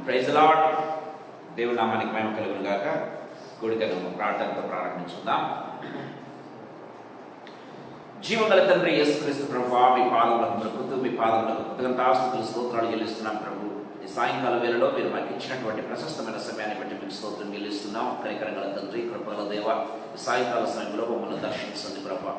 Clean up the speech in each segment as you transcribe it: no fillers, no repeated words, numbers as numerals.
Praise the Lord. దేవుని నామానికి మహిమ కలుగును గాక. కూడికను ప్రార్థనతో ప్రారంభించుకుందాం. జీవగల తండ్రి యేసుక్రీస్తు ప్రభువా, మీ పాదములకు ప్రకృతి, మీ పాదములకు కృతజ్ఞతాస్తుతులు స్తోత్రాలు చెల్లిస్తున్నాం ప్రభు. ఈ సాయంకాల వేళలో మీరు మాకు ఇచ్చినటువంటి ప్రశస్తమైన సమయాన్ని బట్టి మీకు స్తోత్రం చెల్లిస్తున్నాం. కనికరంగల తండ్రి, కృపగల దేవ, ఈ సాయంకాల సమయంలో మమ్మల్ని దర్శించండి ప్రభా.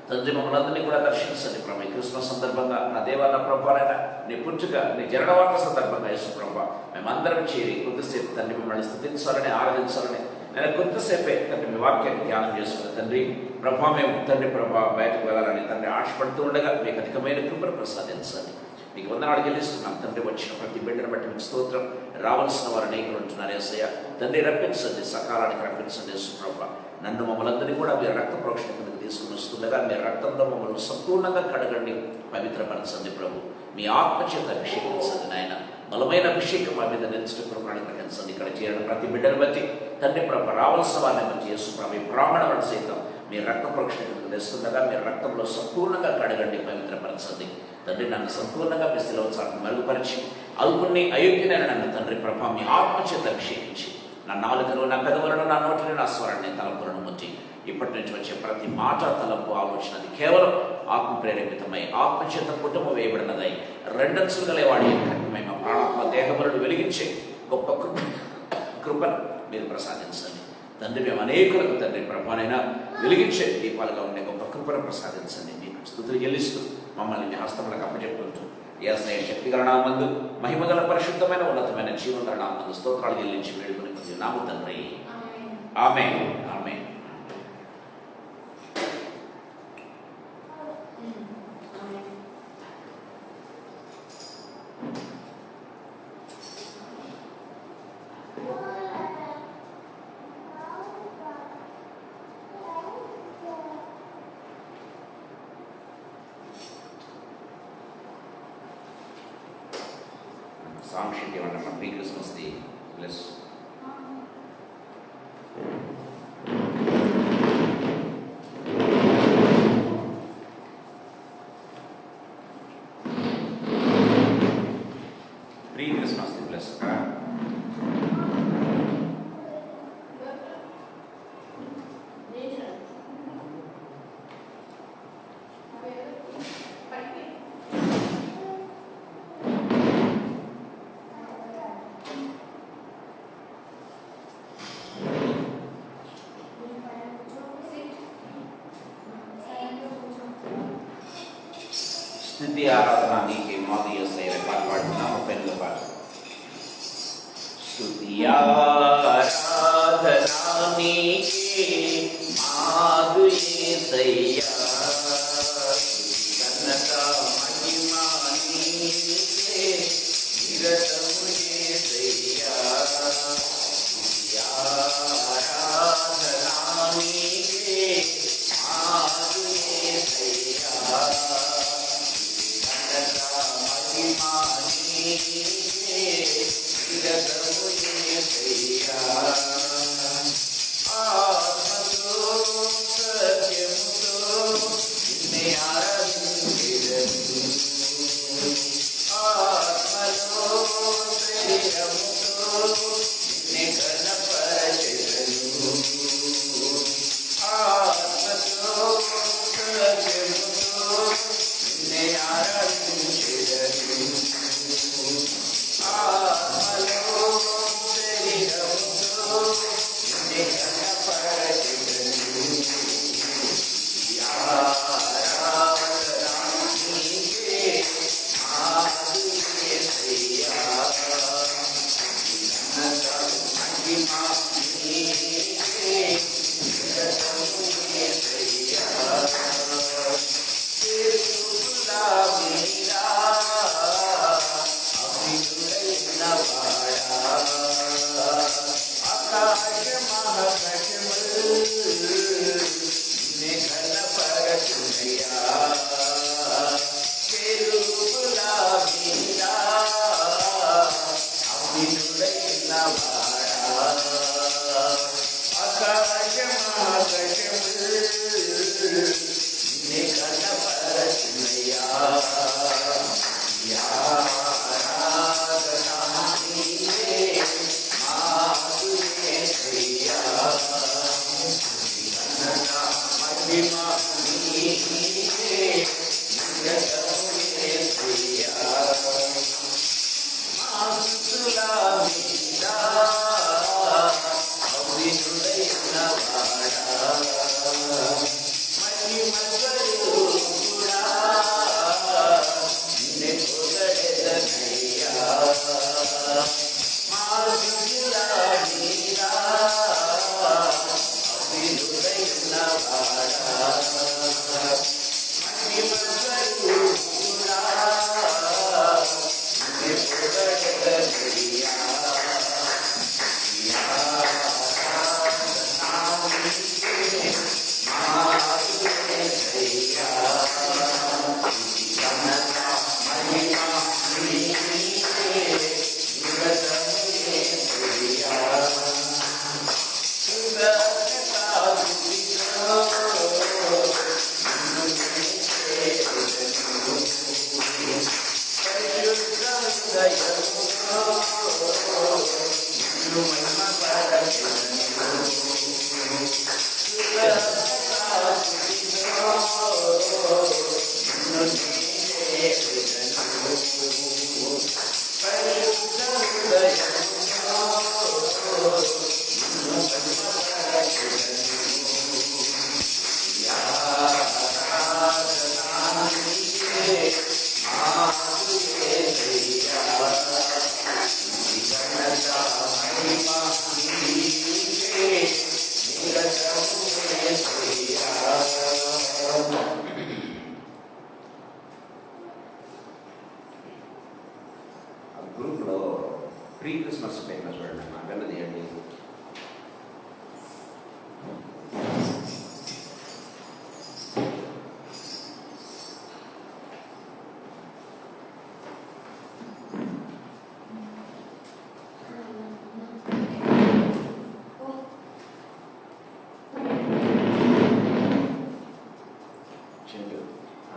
తండ్రి, మమ్మల్ని అందరినీ కూడా దర్శించండి ప్రభా. ఈ క్రిస్మస్ సందర్భంగా నా దేవా, నా ప్రభావైనా నీ పుట్టుక, నీ జననవార్త సందర్భంగా యేసు ప్రభా మేమందరం చేరి కొద్దిసేపు తండ్రి మిమ్మల్ని స్తుతించాలని, ఆరాధించాలని, నేను కొద్దిసేపే తండ్రి మీ వాక్యాన్ని ధ్యానం చేసుకుని తండ్రి ప్రభా మేము తండ్రి ప్రభా బయటకు వెళ్ళాలని తండ్రి ఆశపడుతూ ఉండగా మీకు అధికమైన కృపను ప్రసాదించాలి. మీకు వందనాలు చెల్లిస్తున్నాం తండ్రి. వచ్చిన ప్రతి బిడ్డను బట్టి మీకు స్తోత్రం. రావాల్సిన వారు అనేకులు ఉంటున్నారు యేసయ్య. తండ్రి రప్పించండి, సకాలానికి రప్పించండి యేసు ప్రభా. నన్ను మమ్మల్ని కూడా మీరు రక్త ప్రోక్షణ కిందకి తీసుకుని వస్తుండగా మీరు రక్తంలో మమ్మల్ని సంపూర్ణంగా కడగండి, పవిత్రపరచండి ప్రభు. మీ ఆత్మచేత అభిషేకించండి నాయన. బలమైన అభిషేకం మా మీద నిలిచిన కృపను గ్రహించండి. ఇక్కడ చేరిన ప్రతి బిడ్డను బట్టి తండ్రి ప్రభ రావాల్సిన వారిని బట్టి యేసు ప్రభు మీ బ్రాహ్మణులను సైతం మీరు రక్త ప్రోక్షణ కిందకి తెస్తుండగా మీరు రక్తంలో సంపూర్ణంగా కడగండి, పవిత్రపరచండి తండ్రి. నన్ను సంపూర్ణంగా మీ శిలువ చాటును మరుగుపరిచి అల్పుణ్ణి అయోగ్యునైన నన్ను తండ్రి ప్రభ మీ ఆత్మచేత అభిషేకించి నా నాలుకను, నా పెదవులను, నా నోటిని, నా స్వరాన్ని, తలంపులను ముట్టి ఇప్పటి నుంచి వచ్చే ప్రతి మాట, తలంపు, ఆలోచన అది కేవలం ఆత్మ ప్రేరేపితమై ఆత్మచేత కుటుంబం వేయబడినదై రెండంచులు గలవాడి మా ప్రాణాత్మ దేహములను వెలిగించే గొప్ప కృపను మీరు ప్రసాదించండి తండ్రి. మేము అనేకులకు తండ్రి ప్రభానైనా వెలిగించే దీపాలుగా ఉండే గొప్ప కృపను ప్రసాదించండి. మీకు స్తుతులు చెల్లిస్తూ మమ్మల్ని మీ హస్తములకు అప్పచెప్పుకుంటూ యేసయ్య శక్తిగల నామందు, మహిమగల పరిశుద్ధమైన ఉన్నతమైన జీవగల నామందు స్తోత్రాలు చెల్లించి వేడుకుని నాము తండ్రి. ఆమేన్, ఆమేన్. సాంక్షిక ఏమన్నా pre Christmas the plus pre Christmas the plus స్తుతి ఆరాధన నీకే మాది యేసయ్య. పాట పాడుతున్నా 38వ పాట. స్తుతి ఆరాధన నీకే మాది యేసయ్య, ఘనత మహిమ నీకే నిరతము యేసయ్య. స్తుతి ఆరాధన నీకే మాది యేసయ్య, ఆత్మతో సత్యముతో నిన్నే ఆరాధించెదను, ఆత్మలో శరీరముతో నిన్నే ఘనపరచెదను, ఆత్మతో సత్యముతో నిన్నే ఆరాధించెదను, ఆత్మలో శరీరముతో నిన్నే ఘనపరచెదను. ఆరాధన నీకే మాది యేసయ్య, ఘనత మహిమ నీకే నిరతము యేసయ్య. తిరుమల మీరా అభినుడైన వాడా, ఆకాశ మహాకాశములు నిన్నే ఘనపరచునయ్యా. తిరుమల మీరా అభినుడైన వాడా, ఆకాశ మహాకాశములు నిన్నే ఘనపరచునయ్యా. ఆరాధన నీకే గ్రూప్లో ప్రీ క్రిస్మస్ టైంలో చూడండి మా వెళ్ళది అండి.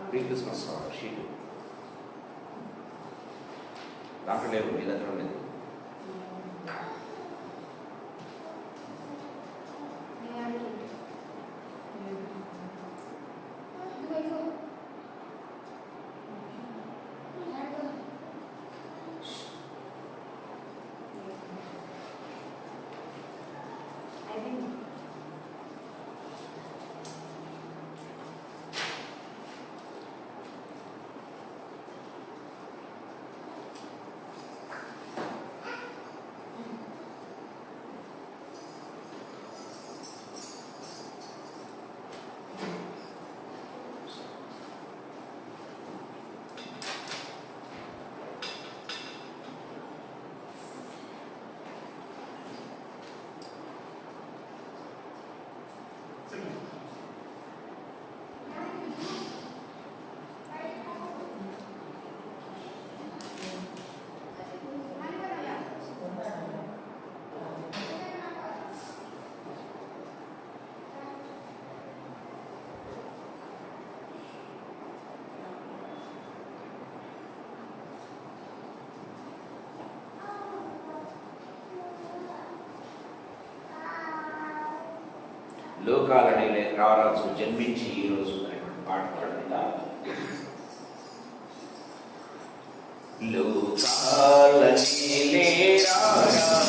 ప్రీ క్రిస్మస్ షీట్ దాంట్లో లేవు, మీ దగ్గర ఉండేది. లోకాలని రారాజు జన్మించి ఈరోజు పాట పాడుతుందా? లోకాలని రారాజు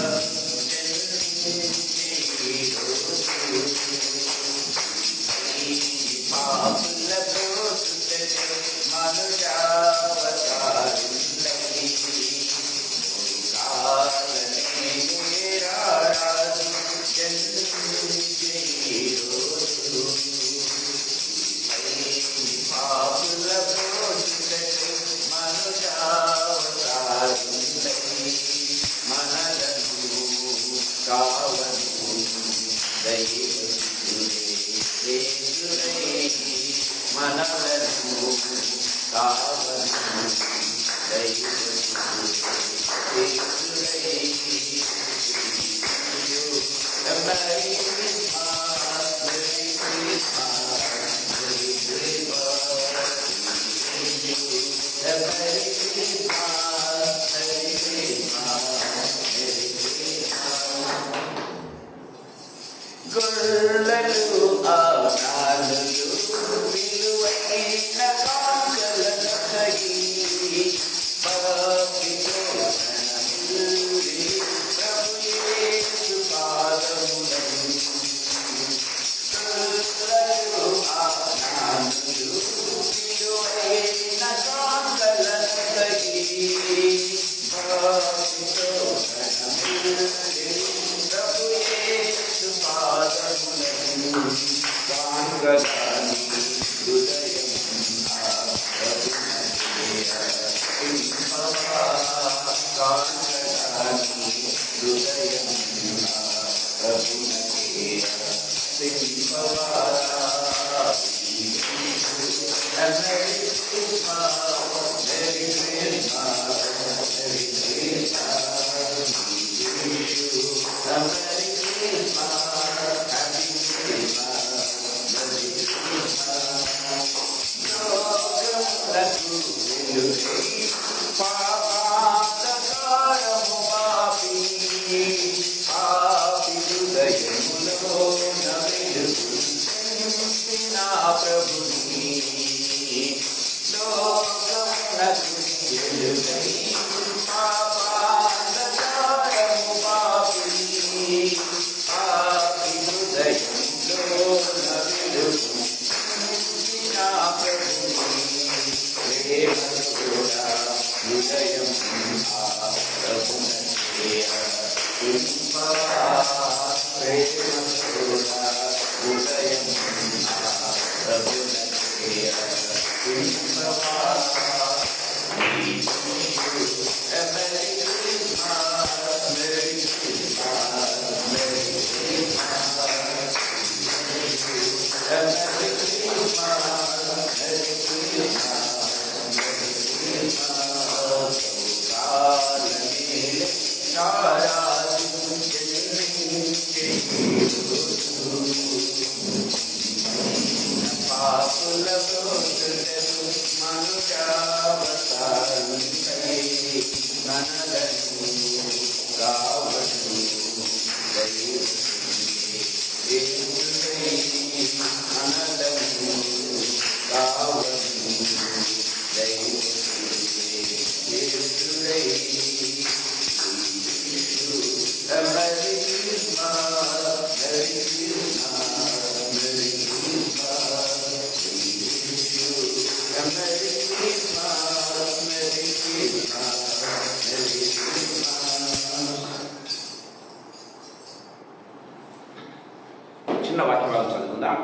చిన్న వాక్యాలు చదువుకుందాం.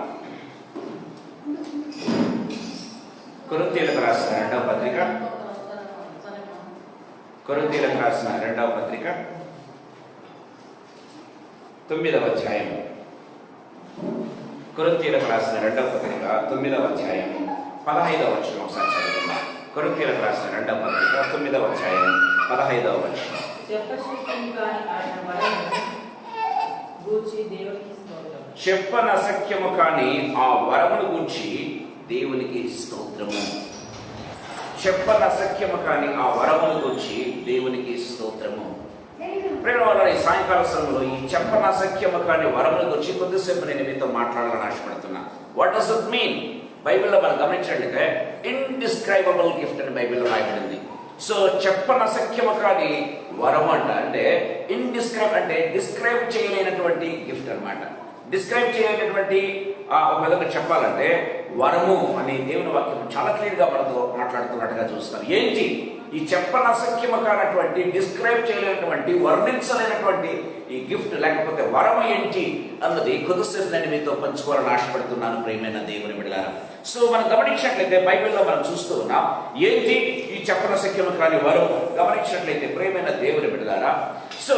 కొరింథీయులకు రాసిన రెండవ పత్రిక, కొరింథీయులకు రాసిన రెండవ పత్రిక 9వ అధ్యాయం. కొరింథీయులకు రాసిన రెండవ పత్రిక 9వ అధ్యాయం 15వ వచనం ఒకసారి చదువుకుందాం. కొరింథీయులకు రాసిన రెండవ పత్రిక 9వ అధ్యాయం 15వ వచనం. చెప్పనసఖ్యము కాని ఆ వరమును గూర్చి దేవునికి స్తోత్రము. చెప్పనసఖ్యము కాని ఆ వరమును గూర్చి దేవునికి స్తోత్రము. ప్రేమ ఈ సాయంకాల సమయంలో ఈ చెప్పనసఖ్యము కాని వరమును గురించి కొద్దిసేపు నేను మీతో మాట్లాడాలని ఆశపడుతున్నా. What does it mean? బైబిల్లో మనం గమనించినట్లయితే ఇండిస్క్రైబబుల్ గిఫ్ట్ అని బైబిల్లో రాయబడింది. సో చెప్పనసఖ్యము కాని వరం అంటే ఇండిస్క్రైబ్ అంటే డిస్క్రైబ్ చేయలేనటువంటి గిఫ్ట్ అనమాట. డిస్క్రైబ్ చేయలేనటువంటి ఒక విధంగా చెప్పాలంటే వరము అని దేవుని వాక్యం చాలా క్లియర్గా మనతో మాట్లాడుతున్నట్టుగా చూస్తాం. ఏంటి ఈ చెప్పనసఖ్యము కానటువంటి, డిస్క్రైబ్ చేయలేనటువంటి, వర్ణించలేనటువంటి ఈ గిఫ్ట్ లేకపోతే వరం ఏంటి అన్నది కొద్దిసేపు నేను మీతో పంచుకోవాలని ఆశపడుతున్నాను ప్రియమైన దేవుని బిడ్డలారా. సో మనం గమనించినట్లయితే బైబిల్లో మనం చూస్తూ ఉన్నాం ఏంటి ఈ చెప్పనసఖ్యము కాని వరం. గమనించినట్లయితే ప్రియమైన దేవుని బిడ్డలారా, సో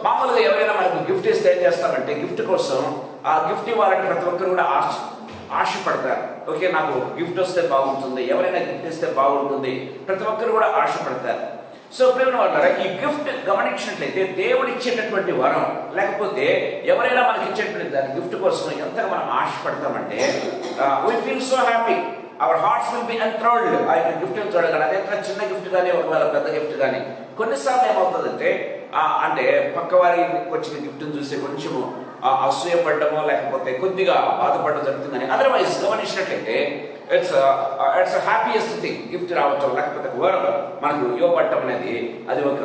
మామూలుగా ఎవరైనా మనకు గిఫ్ట్ ఇస్తే ఏం చేస్తామంటే గిఫ్ట్ కోసం ఆ గిఫ్ట్ ఇవ్వాలని ప్రతి ఒక్కరు కూడా ఆశపడతారు. ఓకే, నాకు గిఫ్ట్ వస్తే బాగుంటుంది, ఎవరైనా గిఫ్ట్ ఇస్తే బాగుంటుంది, ప్రతి ఒక్కరు కూడా ఆశపడతారు. సో ప్రేమ వాళ్ళ ఈ గిఫ్ట్ గమనించినట్లయితే దేవుడు ఇచ్చేటటువంటి వరం లేకపోతే ఎవరైనా మనకి ఇచ్చేటువంటి దాని గిఫ్ట్ కోసం ఎంతగా మనం ఆశపడతామంటే we feel so happy, our hearts will be enthralled. ఆ యొక్క గిఫ్ట్ చూడగానే అదే చిన్న గిఫ్ట్ కానీ ఒకవేళ పెద్ద గిఫ్ట్ కానీ కొన్నిసార్లు ఏమవుతుందంటే అంటే పక్కవారికి వచ్చిన గిఫ్ట్ని చూసి కొంచెము అసూయపడ్డమో లేకపోతే కొద్దిగా బాధపడడం జరుగుతుందని. అదర్వైజ్ గమనించినట్లయితే ఇట్స్ హ్యాపీయెస్ట్ థింగ్ గిఫ్ట్ రావటం లేకపోతే వరం మనకు ఇవ్వబడటం అనేది అది ఒక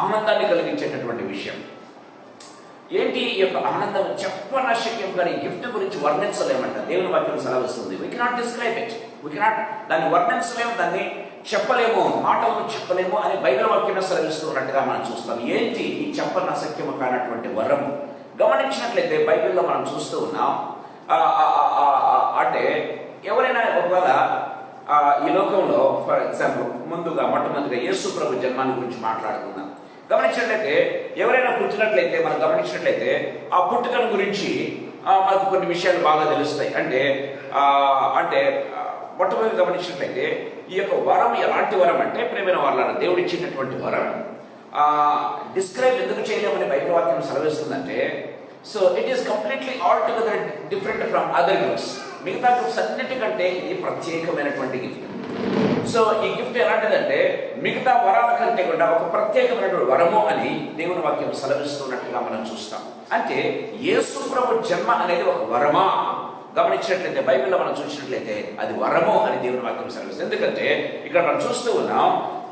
ఆనందాన్ని కలిగించేటటువంటి విషయం. ఏంటి ఈ యొక్క ఆనందం? చెప్పనశక్యం కానీ గిఫ్ట్ గురించి వర్ణించలేమంట దేవుని వాక్యం సెలవిస్తుంది. We cannot describe it, we cannot దాన్ని వర్ణించలేము, దాన్ని చెప్పలేము, మాటలను చెప్పలేము అని బైబిల్ వాక్యం సెలవిస్తూ ఉన్నట్టుగా మనం చూస్తాం. ఏంటి ఈ చెప్పన అసఖ్యము కానటువంటి వరం? గమనించినట్లయితే బైబిల్లో మనం చూస్తూ ఉన్నాం. అంటే ఎవరైనా ఒకవేళ ఈ లోకంలో ఫర్ ఎగ్జాంపుల్ ముందుగా మొట్టమొదటిగా యేసు ప్రభు జన్మాన్ని గురించి మాట్లాడుకుందాం. గమనించినట్లయితే ఎవరైనా పుట్టినట్లయితే మనం గమనించినట్లయితే ఆ పుట్టుకను గురించి మనకు కొన్ని విషయాలు బాగా తెలుస్తాయి. అంటే మొట్టమొదటి గమనించినట్లయితే ఈ యొక్క వరం ఎలాంటి వరం అంటే, ప్రేమైన వాళ్ళ దేవుడు ఇచ్చినటువంటి వరం డిస్క్రైబ్ ఎందుకు చేయలేమని బైబిల్ వాక్యం సెలవిస్తుందంటే, so it is completely altogether different from other gifts. మిగతా గిఫ్ట్స్ అన్నిటికంటే ఇది ప్రత్యేకమైనటువంటి గిఫ్ట్. సో ఈ గిఫ్ట్ ఎలాంటిదంటే మిగతా వరాల కంటే కూడా ఒక ప్రత్యేకమైనటువంటి వరము అని దేవుని వాక్యం సెలవిస్తున్నట్టుగా మనం చూస్తాం. అంటే యేసు ప్రభు జన్మ అనేది ఒక వరమా? గమనించినట్లయితే బైబిల్లో మనం చూసినట్లయితే అది వరము అని దేవుని వాక్యం సెలవిస్తుంది. ఎందుకంటే ఇక్కడ మనం చూస్తూ ఉన్నాం,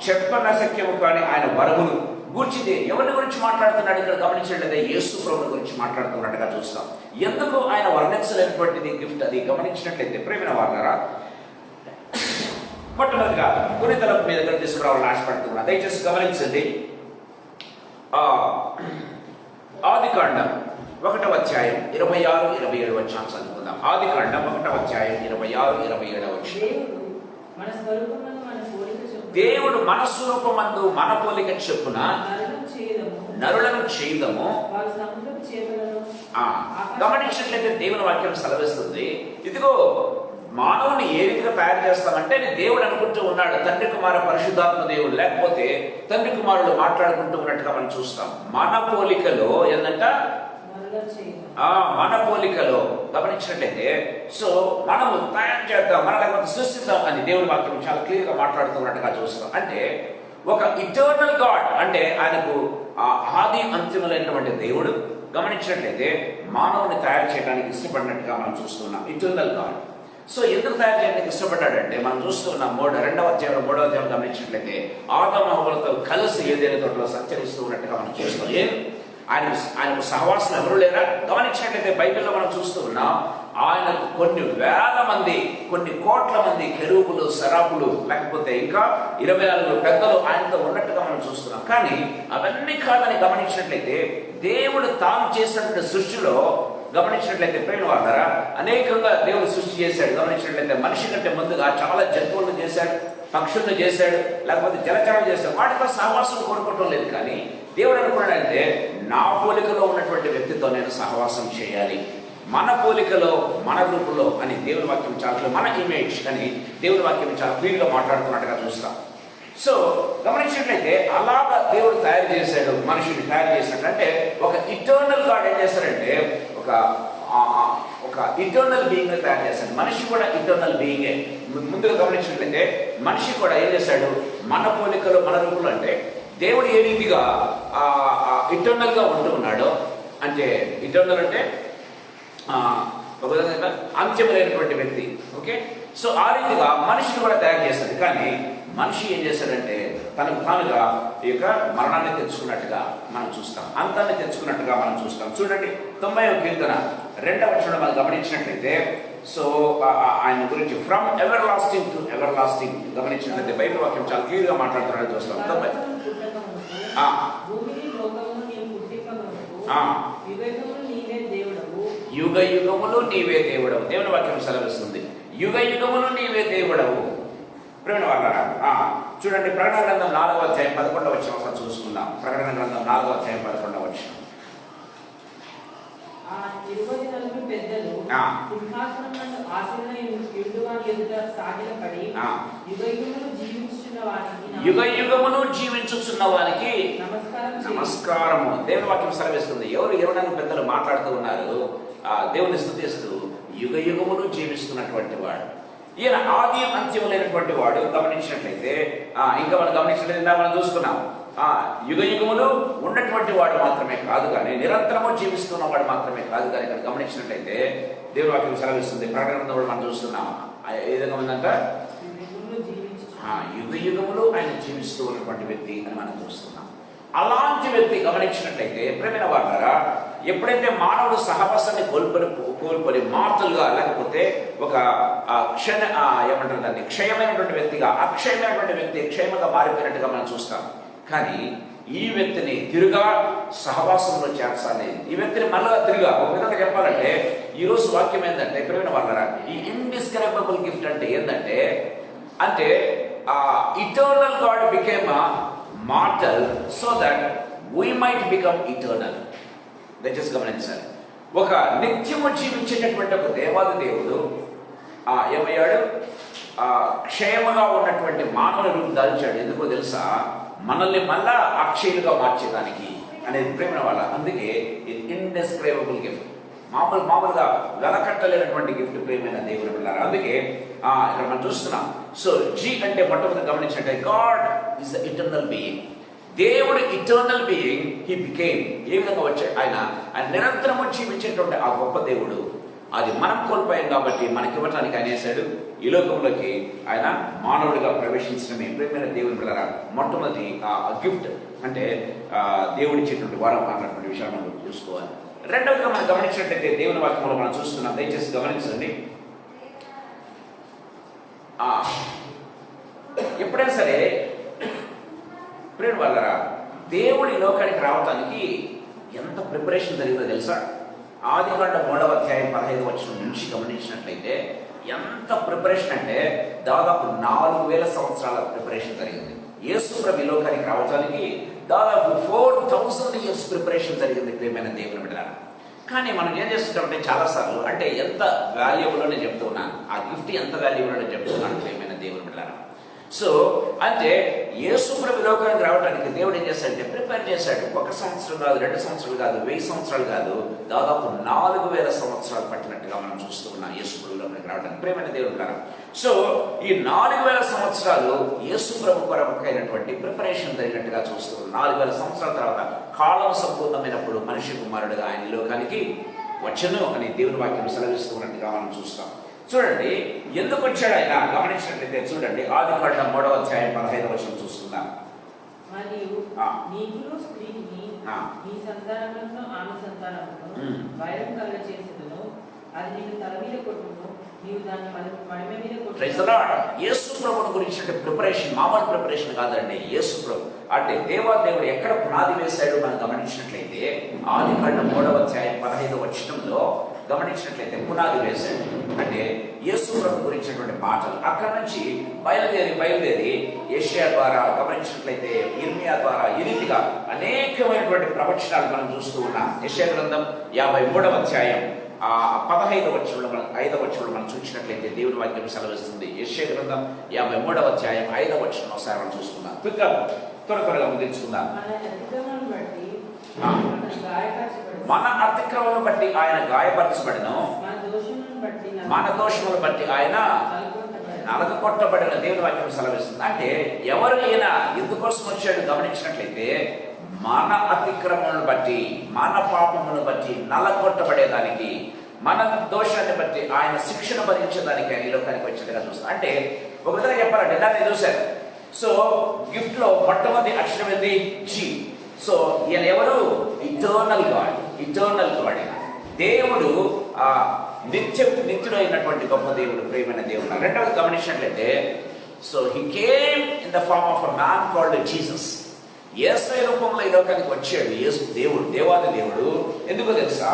చెప్పనశక్యము కానీ ఆయన వరమును గూర్చిదే. ఎవరిని గురించి మాట్లాడుతున్నాడు ఇక్కడ గమనించినట్లయితే యేసు ప్రభుని గురించి మాట్లాడుతున్నట్టుగా చూస్తాం. ఎందుకు ఆయన వర్ణించలేనటువంటిది గిఫ్ట్ అది గమనించినట్లయితే ప్రేమైన వాళ్ళారా, మొట్టమొదటిగా కొన్ని తలపు మీ దగ్గర తీసుకురావాలని ఆశపడుతున్నా. దయచేసి గమనించండి. ఆదికాండం 1వ అధ్యాయం 26-27 వచనాలు చదువుకుందాం. ఆదికాండం 1వ అధ్యాయం 26-27 వచనం. దేవుడు మన స్వరూపమందు మన పోలిక చొప్పున నరులను చేయదము. గమనించినట్లయితే దేవుని వాక్యం సెలవిస్తుంది, ఇదిగో మానవుని ఏ రీతిగా తయారు చేస్తామంటే దేవుడు అనుకుంటూ ఉన్నాడు, తండ్రి కుమార పరిశుద్ధాత్మ దేవుడు, లేకపోతే తండ్రి కుమారుడు మాట్లాడుకుంటూ ఉన్నట్టుగా మనం చూస్తాం. మన పోలికలో ఏంటంట, మన పోలికలో. గమనించినట్లయితే సో మనము తయారు చేద్దాం, మన లేకపోతే సృష్టిద్దాం అని దేవుని వాక్యం చాలా క్లియర్ గా మాట్లాడుతున్నట్టుగా చూస్తాం. అంటే ఒక ఇటర్నల్ గాడ్, అంటే ఆయనకు ఆది అంత్యములైనటువంటి దేవుడు గమనించినట్లయితే మానవుని తయారు చేయడానికి ఇష్టపడినట్టుగా మనం చూస్తున్నాం. Eternal God. సో ఎందుకు తయారు చేయడానికి ఇష్టపడ్డాడంటే మనం చూస్తున్నాం 2వ అధ్యాయం 3వ అధ్యాయం గమనించినట్లయితే ఆదాము హవ్వలతో కలిసి ఏదైనా తోటలో సంచరిస్తూ ఉన్నట్టుగా మనం చూస్తాం. ఆయనకు సహవాసం ఎవరు లేరా? గమనించినట్లయితే బైబిల్లో మనం చూస్తూ ఉన్నాం, ఆయనకు కొన్ని వేల మంది, కొన్ని కోట్ల మంది కెరూబులు, సరాపులు, లేకపోతే ఇంకా 24 పెద్దలు ఆయనతో ఉన్నట్టుగా మనం చూస్తున్నాం. కానీ అవన్నీ కాదని గమనించినట్లయితే దేవుడు తాను చేసినటువంటి సృష్టిలో గమనించినట్లయితే ప్రేమ వాడారా అనేకంగా దేవుడు సృష్టి చేశాడు. గమనించినట్లయితే మనిషి కంటే ముందుగా చాలా జంతువులను చేశాడు, పక్షులను చేశాడు, లేకపోతే జలచరాలు చేశాడు. వాటితో సహవాసం కోరుకోవటం లేదు. కానీ దేవుడు అనుకున్నాడంటే నా పోలికలో ఉన్నటువంటి వ్యక్తితో నేను సహవాసం చేయాలి, మన పోలికలో మన రూపంలో అని దేవుని వాక్యం చాలా, మన ఇమేజ్ అని దేవుని వాక్యం చాలా క్లియర్గా మాట్లాడుతున్నట్టుగా చూస్తాం. సో గమనించినట్లయితే అలాగా దేవుడు తయారు చేశాడు, మనిషిని తయారు చేశాడు. అంటే ఒక ఇటర్నల్ గాడ్ ఏం చేస్తాడంటే ఒక ఇటర్నల్ బీయింగ్ తయారు చేశాడు. మనిషి కూడా ఇటర్నల్ బీయింగే. ముందుగా గమనించినట్లయితే మనిషి కూడా ఏం చేశాడు, మన పోలికలో మన రూపంలో. అంటే దేవుడు ఏ రీతిగా ఇటర్నల్ గా ఉంటూ ఉన్నాడో, అంటే ఇటర్నల్ అంటే ఒక విధంగా అంత్యమైనటువంటి వ్యక్తి. ఓకే, సో ఆ రీతిగా మనిషిని కూడా తయారు చేస్తాడు. కానీ మనిషి ఏం చేశాడంటే తనకు తానుగా ఈ యొక్క మరణాన్ని తెచ్చుకున్నట్టుగా మనం చూస్తాం, అంతాన్ని తెచ్చుకున్నట్టుగా మనం చూస్తాం. చూడండి 90వ కీర్తన 2వ వచనం మనం గమనించినట్లయితే సో ఆయన గురించి from ever lasting to ever lasting గమనించినట్లయితే బైబిల్ వాక్యం చాలా క్లియర్గా మాట్లాడుతున్నాడు చూస్తాం. యుగ యుగములు నీవే దేవుడవు. దేవుని వాక్యం సెలవిస్తుంది, యుగ యుగములు నీవే దేవుడవు. ప్రేమ వాళ్ళారా చూడండి, ప్రకటన గ్రంథం 4వ అధ్యాయం 11వ వచనం ఒకసారి చూసుకుందాం. ప్రకటన గ్రంథం 4వ అధ్యాయం 11వ వచనం. యుగ యుగములు జీవించుచున్న వారికి నమస్కారము. దేవుని వాక్యం సెలవిస్తుంది. ఎవరైనా పెద్దలు మాట్లాడుతూ ఉన్నారు, దేవుని స్తుతిస్తూ యుగ యుగములు జీవిస్తున్నటువంటి వాడు, ఈయన ఆది అంత్యం లేనటువంటి వాడు. గమనించినట్లయితే ఇంకా మనం గమనించినట్లయితే మనం చూసుకున్నాం, యుగ యుగములు ఉన్నటువంటి వాడు మాత్రమే కాదు కానీ నిరంతరము జీవిస్తున్న వాడు మాత్రమే కాదు కానీ ఇక్కడ గమనించినట్లయితే దేవుని వాక్యం సెలవిస్తుంది. ప్రకటన కూడా మనం చూస్తున్నాం ఏ విధంగా ఉందంట, యుగ యుగములు ఆయన జీవిస్తూ ఉన్నటువంటి వ్యక్తి అని మనం చూస్తున్నాం. అలాంటి వ్యక్తి గమనించినట్లయితే ప్రేమైన వాడారా ఎప్పుడైతే మానవుడు సహవాసాన్ని కోల్పోని మార్తలుగా, లేకపోతే ఒక ఏమంటారు దాన్ని, క్షయమైనటువంటి వ్యక్తిగా, అక్షయమైనటువంటి వ్యక్తి క్షయముగా మారిపోయినట్టుగా మనం చూస్తాం. కానీ ఈ వ్యక్తిని తిరుగా సహవాసంలో చేర్చాలి. ఈ వ్యక్తిని మళ్ళా తిరిగా, ఒక విధంగా చెప్పాలంటే ఈరోజు వాక్యం ఏంటంటే, ప్రియమైన వాళ్ళరా, ఈ ఇండిస్క్రైబుల్ గిఫ్ట్ అంటే ఏంటంటే, eternal God became mortal so that we might become eternal. దయచేసి గమనించాలి. ఒక నిత్యము జీవించేటటువంటి ఒక దేవాది దేవుడు ఏమయ్యాడు, క్షేమగా ఉన్నటువంటి మానవ రూపం దాల్చాడు. ఎందుకో తెలుసా? మనల్ని మళ్ళా అక్షయులుగా మార్చేదానికి అనేది, ప్రేమ వాళ్ళ. అందుకే ఇండెస్క్రైబుల్ గిఫ్ట్, మామూలుగా వెలకట్టలేనటువంటి గిఫ్ట్ ప్రేమైన దేవుని పిల్లలు. అందుకే ఇక్కడ మనం చూస్తున్నాం. సో జీ అంటే మొట్టమొదటి గమనించంటే, God is the eternal being. దేవుడు ఇటర్నల్ బీయింగ్, హీ బికేమ్. ఏ విధంగా వచ్చాడు? ఆయన నిరంతరము జీవించేటువంటి ఆ గొప్ప దేవుడు, అది మనం కోల్పోయాం కాబట్టి మనకి ఇవ్వటానికి ఆయన వేశాడు. ఈ లోకంలోకి ఆయన మానవుడిగా ప్రవేశించడమే ప్రేమైన దేవుని పిల్లరా మొట్టమొదటి గిఫ్ట్. అంటే దేవుడిచ్చేటువంటి వరం అన్నటువంటి విషయాన్ని మనం చూసుకోవాలి. రెండవదిగా మనం గమనించినట్లయితే దేవుని వాక్యంలో మనం చూస్తున్నాం. దయచేసి గమనించండి. ఎప్పుడైనా సరే ప్రేమ వాళ్ళరా, దేవుడి లోకానికి రావటానికి ఎంత ప్రిపరేషన్ జరిగిందో తెలుసా? ఆదికాండం 3వ అధ్యాయం 15వ వచనం నుంచి గమనించినట్లయితే ఎంత ప్రిపరేషన్ అంటే దాదాపు 4000 సంవత్సరాల ప్రిపరేషన్ జరిగింది. యేసు ప్రభు లోకానికి రావడానికి దాదాపు 4000 ఇయర్స్ ప్రిపరేషన్ జరిగింది ప్రియమైన దేవుని బిడ్డలారా. కానీ మనం ఏం చేస్తుంటామంటే చాలాసార్లు, అంటే ఎంత వాల్యుబుల్ అని చెప్తూ ఉన్నాను, ఆ గిఫ్ట్ ఎంత వాల్యుబుల్ అని చెప్తున్నాను ప్రియమైన దేవుని బిడ్డలారా. సో అంటే యేసు ప్రభు లోకానికి రావడానికి దేవుడు ఏం చేశాడంటే ప్రిపేర్ చేశాడు. 1 సంవత్సరం కాదు, 2 సంవత్సరాలు కాదు, 1000 సంవత్సరాలు కాదు, దాదాపు 4000 సంవత్సరాలు పట్టినట్టుగా మనం చూస్తూ ఉన్నాం యేసు ప్రభు లోకానికి రావడానికి ప్రియమైన దేవుడు కాదు. సో ఈ 4000 సంవత్సరాలు యేసు ప్రభు కొరకు అయినటువంటి ప్రిపరేషన్ జరిగినట్టుగా చూస్తూ ఉన్నాం. 4000 సంవత్సరాల తర్వాత కాలం సంపూర్ణమైనప్పుడు మనిషి కుమారుడుగా ఆయన లోకానికి వచ్చను అని దేవుని వాక్యం సెలవిస్తూ ఉన్నట్టుగా మనం చూస్తాం. చూడండి ఎందుకు వచ్చాడు ఆయన గమనించినట్లయితే చూడండి, ఆదికాండం 3వ అధ్యాయం 15వ వచనం చూస్తున్నాం. మరియు నీకును స్త్రీకి నీ సంతానమును ఆమె సంతానమును వైరం కలగచేసెదను, అది నీకు తల మీద కొట్టును, నీవు దాన్ని మడిమ మీద కొట్టును. Praise the Lord. యేసు ప్రభువుని గురించి ప్రిపరేషన్ మామూలు ప్రిపరేషన్ కాదండి. యేసు ప్రభు అంటే దేవాదేవుడు ఎక్కడ పునాది వేశాడు మనం గమనించినట్లయితే ఆదికాండం 3వ అధ్యాయం 15వ వచనంలో గమనించినట్లయితే పునాది వేశాడు. అంటే యేసు ప్రభు గురించినటువంటి మాటలు అక్కడ నుంచి బయలుదేరి యెషయా ద్వారా గమనించినట్లయితే ఇర్మియా ద్వారా ఈ రీతిగా అనేకమైనటువంటి ప్రవచనాలు మనం చూస్తూ ఉన్నాం. యెషయా గ్రంథం 53వ అధ్యాయం 15వ వచనంలో మనం చూసినట్లయితే దేవుని వాక్యం సెలవిస్తుంది. యెషయా గ్రంథం 53వ అధ్యాయం 5వ వచనం ఒకసారి మనం చూసుకుందాం. త్వరగా ముగించుకుందాం. మన అతిక్రమం బట్టి ఆయన గాయపరచబడను, మన దోషములను బట్టి ఆయన నలగొట్టబడిన దేవుని వాక్యం సెలవిస్తుంది. అంటే ఎవరు ఈయన ఎందుకోసం వచ్చాడు గమనించినట్లయితే మన అతిక్రమములను బట్టి, మన పాపములను బట్టి నలగొట్టబడేదానికి, మన దోషాన్ని బట్టి ఆయన శిక్షణ భరించేదానికి ఆయన ఈ లోకానికి వచ్చేట్టుగా చూస్తాం. అంటే ఒక విధంగా చెప్పాలంటే దాన్ని చూశారు. సో గిఫ్ట్ లో మొట్టమొదటి అక్షరం ఏంది? జీ. సో ఈయన ఎవరు? Eternal God. దేవుడు నిత్యుడు అయినటువంటి గొప్ప దేవుడు, ప్రియమైన దేవుడు. రెండవది గమనించినట్లయితే so he came in the form of a man called Jesus. Yesu రూపంలో ఈ లోకానికి వచ్చాడు. యేసు దేవుడు, దేవాది దేవుడు. ఎందుకో తెలుసా?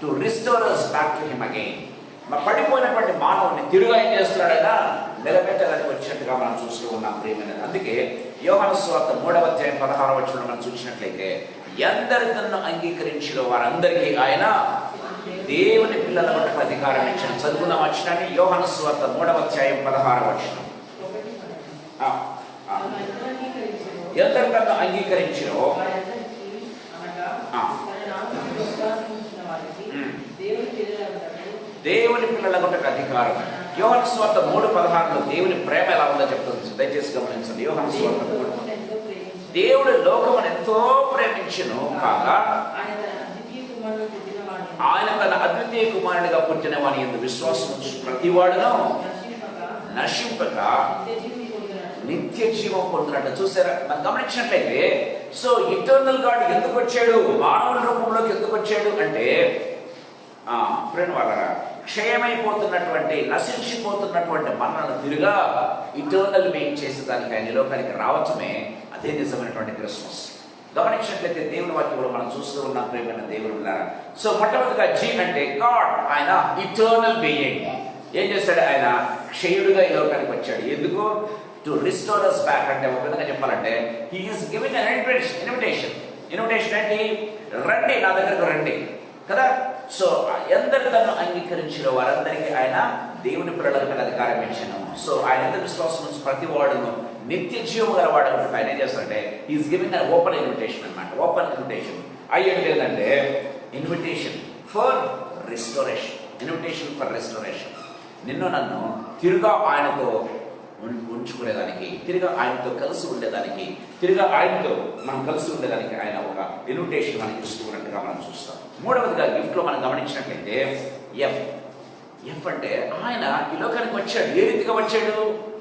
To restore us back to him again. పడిపోయినటువంటి మానవుని తిరుగా ఏం చేస్తున్నాడైనా నిలబెట్టడానికి వచ్చినట్టుగా మనం చూస్తూ ఉన్నాం ప్రియమైనది. అందుకే యోహాను సువార్త 3వ అధ్యాయం 16వ వచనంలో మనం చూసినట్లయితే ఎందరి తనను అంగీకరించిన వారందరికీ ఆయన దేవుని పిల్లల పట్ల అధికారం ఇచ్చిన. చదువుకున్న వచనాన్ని యోహాను సువార్త 3వ అధ్యాయం 16వ వచనం. ఎందరి తనను అంగీకరించినో దేవుని పిల్లల కొరకు అధికారం. యోహాను సువార్త 3:16లో దేవుని ప్రేమ ఎలా ఉందో చెప్తుంది. దయచేసి గమనించండి. యోహాను సువార్త 3. దేవుడు లోకమును ఎంతో ప్రేమించును కాగా ఆయన తన అద్వితీయ కుమారుడిగా పుట్టిన వాని యందు విశ్వాసం ఉంచు ప్రతివాడును నశింపక నిత్య జీవం పొందినట్టు. చూసారా? మనం గమనించినట్లయితే సో ఇటర్నల్ గాడ్ ఎందుకు వచ్చాడు, మానవుల రూపంలోకి ఎందుకు వచ్చాడు అంటే ఫ్రెండ్ వాళ్ళ క్షయమైపోతున్నటువంటి నశించిపోతున్నటువంటి మనలను తిరుగా ఇటర్నల్ బీయింగ్ చేసేదానికి ఆయన లోకానికి రావటమే అదే నిజమైనటువంటి క్రిస్మస్. గమనించినట్లయితే దేవుని వాక్యంలో మనం చూస్తూ ఉన్నాం ప్రేమైన దేవుని ఉన్నారా. సో మొట్టమొదటిగా జీ అంటే గాడ్, ఆయన ఇటర్నల్ బీయింగ్. ఏం చేశాడు, ఆయన క్షయుడుగా ఈ లోకానికి వచ్చాడు. ఎందుకు? To restore us back. అంటే ఒక విధంగా చెప్పాలంటే he is giving an invitation అంటే రండి నా దగ్గరకు రండి కదా. సో ఎందరు తను అంగీకరించిన వారందరికీ ఆయన దేవుని పిల్లల మీద అధికారం ఇచ్చాను. సో ఆయన ఎంత విశ్వాసం నుంచి ప్రతి వాడును నిత్య జీవం గల వాడు అనుకుంటే ఆయన ఏం చేస్తారంటే is giving an open invitation అనమాట. ఓపెన్ ఇన్విటేషన్ అయ్యేది ఏంటంటే ఇన్విటేషన్ ఫర్ రెస్టోరేషన్. నిన్ను నన్ను తిరుగా ఆయనతో ఉంచుకునేదానికి, తిరిగా ఆయనతో కలిసి ఉండేదానికి, తిరిగా ఆయనతో మనం కలిసి ఉండేదానికి ఆయన ఒక ఇన్విటేషన్ మనకి ఇస్తూ ఉన్నట్టుగా మనం చూస్తాం. మూడవదిగా గిఫ్ట్లో మనం గమనించినట్లయితే ఎఫ్ అంటే ఆయన ఈ లోకానికి వచ్చాడు. ఏ రీతిగా వచ్చాడు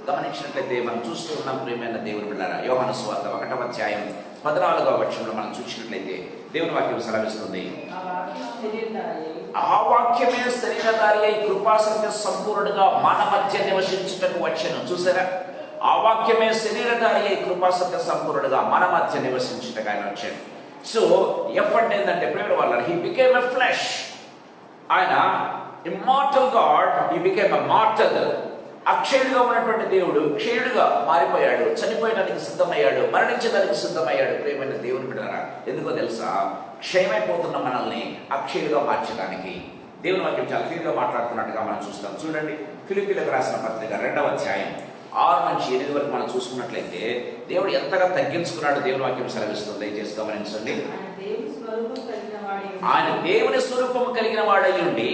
గమనించినట్లయితే మనం చూస్తూ ఉన్నాం ప్రియమైన దేవుని బిడ్డలారా. యోహాను సువార్త 1వ అధ్యాయం 14వ వచనంలో మనం చూసినట్లయితే దేవుని వాక్యం సెలవిస్తుంది, ఆ వాక్యమే శరీరధారి అయి కృపాసత్య సంపూర్ణుడుగా మన మధ్య నివసించుటకు వచ్చెను. చూసారా, ఆ వాక్యమే శరీరధారి అయి కృపాసత్య సంపూర్ణుడుగా మన మధ్య నివసించుటకు ఆయన వచ్చాడు. సో ఎఫ్ అంటే ఏంటంటే ప్రేమ వాళ్ళ హీ బికేమ్ ఎ ఫ్లెష్. ఆయన immortal God, he became a mortal. అక్షయుడుగా ఉన్నటువంటి దేవుడు క్షయుడుగా మారిపోయాడు, చనిపోయడానికి సిద్ధమయ్యాడు, మరణించడానికి సిద్ధమయ్యాడు. ప్రేమైన దేవుని బిడ్డలారా, ఎందుకో తెలుసా, క్షయమైపోతున్న మనల్ని అక్షయుడుగా మార్చడానికి దేవుని వాక్యం చాలా క్లియర్గా మాట్లాడుతున్నట్టుగా మనం చూస్తాం. చూడండి, ఫిలిప్పీలకు రాసిన పత్రిక 2వ అధ్యాయం 6 నుంచి 8 వరకు మనం చూసుకున్నట్లయితే దేవుడు ఎంతగా తగ్గించుకున్నాడు దేవుని వాక్యం సెలవిస్తుంది. దయచేసి గమనించండి. ఆయన దేవుని స్వరూపము కలిగిన వాడై ఉండి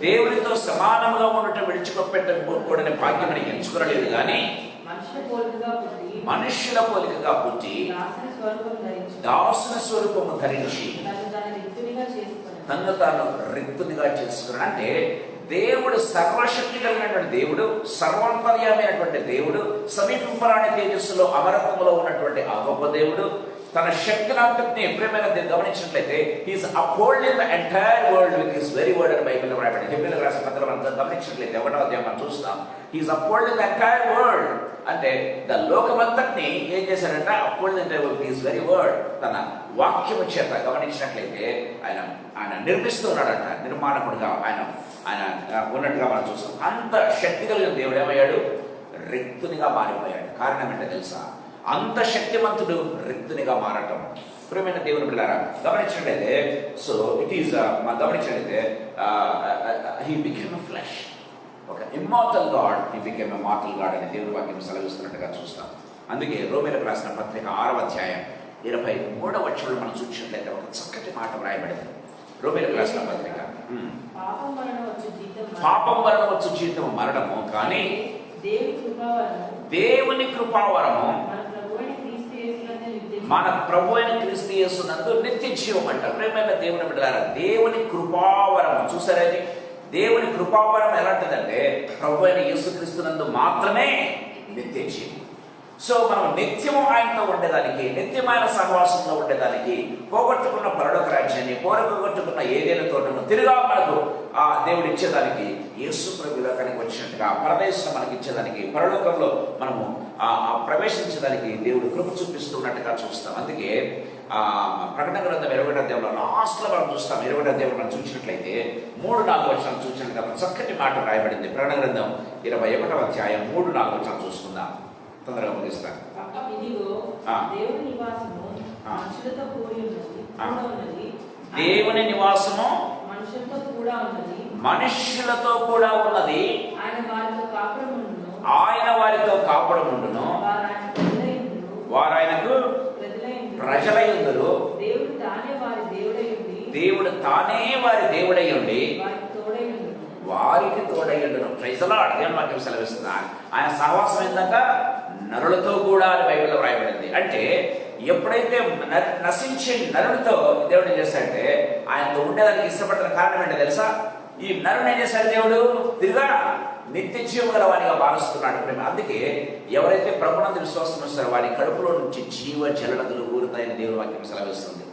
దేవునితో సమానంగా ఉండటం విడిచిపెట్టకూడని భాగ్యమని ఎంచుకోలేదు, కానీ మనుష్యుల పోలికగా పుట్టి దాసుని స్వరూపము ధరించి తను తాను రిక్తునిగా చేసుకున్నాడు. అంటే దేవుడు సర్వశక్తి కలిగినటువంటి దేవుడు, సర్వాంతర్యామైనటువంటి దేవుడు, సమీపింపరాని తేజస్సులో అమరత్వంలో ఉన్నటువంటి ఆ గొప్ప దేవుడు తన శక్తినంతటిని ప్రేమైన గమనించినట్లయితే he's upholding the entire world with his very word అని బైబిల్లో రాయబడింది. హెబ్రీయులకు రాసిన పత్రికలో మనం గమనించినట్లయితే 1వ అధ్యాయం మనం చూస్తాం, he's upholding the entire world. అంటే ద లోకమంతటిని ఏం చేశాడంటే upholding with his very word, తన వాక్యము చేత గమనించినట్లయితే ఆయన నిర్మిస్తున్నాడంట, నిర్మాణకుడుగా ఆయన ఉన్నట్టుగా మనం చూస్తాం. అంత శక్తి కలిగిన దేవుడు ఏమయ్యాడు, రిక్తునిగా మారిపోయాడు. కారణం ఏంటో తెలుసా, అంత శక్తిమంతుడు రిక్తునిగా మారటం. ప్రియమైన దేవుని బిడ్డలారా, గమనించినట్లయితే సో ఇట్ ఈస్ గమనించినట్లయితే హీ బికేమ్ ఎ ఫ్లెష్. ఒక immortal God, he became a mortal God అని దేవుని వాక్యం సెలవిస్తున్నట్టుగా చూస్తాం. అందుకే రోమీయులకు రాసిన పత్రిక 6వ అధ్యాయం 23వ వచనంలో మనం చూసినట్లయితే ఒక చక్కటి మాట వ్రాయబడింది. రోమీయులకు రాసిన పత్రిక, పాపం వలన వచ్చు జీతం మరణము, కానీ దేవుని కృపావరము మన ప్రభు అయిన క్రీస్తు యేసునందు నిత్య జీవం అంట. ప్రేమైన దేవుని బిడ్డలారా, దేవుని కృపావరం చూసారా, దేవుని కృపావరం ఎలాంటిదంటే ప్రభు అయిన యేసుక్రీస్తునందు మాత్రమే నిత్య జీవం. సో మనం నిత్యము ఆయనతో ఉండేదానికి, నిత్యమైన సహవాసంలో ఉండేదానికి, పోగొట్టుకున్న పరలోక రాజ్యాన్ని, పోగొట్టుకున్న ఏదైనా తోటను తిరిగా మనకు ఆ దేవుడు ఇచ్చేదానికి, యేసు ప్రభు లోకానికి వచ్చినట్టుగా పరదేశం మనకి ఇచ్చేదానికి, పరలోకంలో మనము ప్రవేశించడానికి దేవుడు కృప చూపిస్తున్నట్టుగా చూస్తాం. అందుకే ప్రకటన గ్రంథం 21వ అధ్యాయంలో లాస్ట్లో మనం చూస్తాం. 21వ అధ్యాయంలో మనం చూసినట్లయితే 3-4 వచనాలు చూసినట్టుగా చక్కటి మాట రాయబడింది. ప్రకటన గ్రంథం 21వ అధ్యాయం 3-4 వచనాలు చూసుకుందాం. తొందరగా ముగిస్తాను. దేవుని నివాసము మనుష్యులతో కూడా ఉన్నది, ఆయన వారితో కాపురముండును, వారు ఆయనకు ప్రజలయుందురు, దేవుడు తానే వారి దేవుడై ఉండి వారికి తోడయ్యుండును. Praise the Lord. దేవుని వాక్యం సెలవిస్తుంది. ఆయన సహవాసం ఏంటంట, నరులతో కూడా అని బైబిల్లో రాయబడింది. అంటే ఎప్పుడైతే నశించే నరులతో దేవుడు ఏం చేస్తాడంటే ఆయనతో ఉండేదానికి ఇష్టపడిన కారణం ఏంటో తెలుసా, ఈ నరుని ఏం చేశాడు దేవుడు? తిరిగా నిత్య జీవం గల వానిగా మారుస్తున్నాడు ప్రేమ. అందుకే ఎవరైతే ప్రభునందు విశ్వాసం వస్తారో వారి కడుపులో నుంచి జీవ జలనదులు ఊరుతాయని దేవుని వాక్యం సెలవిస్తుంది.